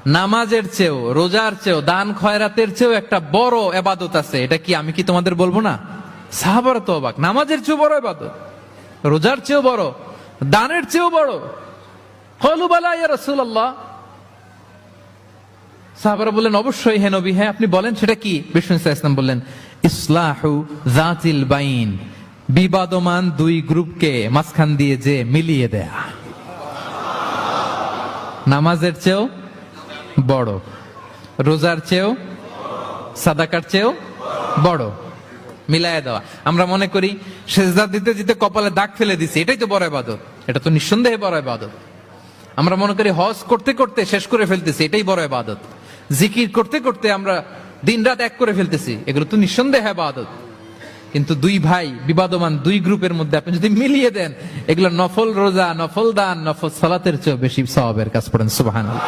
নামাজের চেয়েও, রোজার চেয়েও, দান খয়রাতের চেয়েও একটা বড় ইবাদত আছে। এটা কি আমি কি তোমাদের বলবো না? সাহাবারা তো অবাক, নামাজের চেয়েও বড় ইবাদত, রোজার চেয়েও বড়, দানের চেয়েও বড়। ক্বালু বালা ইয়া রাসূলুল্লাহ। সাহাবারা বললেন অবশ্যই হে নবী, হ্যাঁ আপনি বলেন সেটা কি? বিষ্ণু সাল্লাল্লাহু আলাইহি ওয়াসাল্লাম বললেন ইসলাহু যাতিল বাইন, বিবাদমান দুই গ্রুপকে মাঝখান দিয়ে যে মিলিয়ে দেয়া। নামাজের চেয়েও বড়, রোজার চেয়েও, সাদাকার চেয়েও বড়, মিলায় দেওয়া। আমরা মনে করি সেজদা দিতে দিতে কপালে দাগ ফেলে দিছি, এটাই তো বড় ইবাদত। এটা তো নিঃসন্দেহে বড় ইবাদত। আমরা মনে করি হজ করতে করতে শেষ করে ফেলতেছি, এটাই বড় ইবাদত। জিকির করতে করতে আমরা দিনরাত এক করে ফেলতেছি, এগুলো তো নিঃসন্দেহে ইবাদত। কিন্তু দুই ভাই বিবাদমান দুই গ্রুপের মধ্যে আপনি যদি মিলিয়ে দেন, এগুলো নফল রোজা, নফল দান, নফল সালাতের চেয়ে বেশি সওয়াবের কাজ। পড়েন সুবহানাল্লাহ।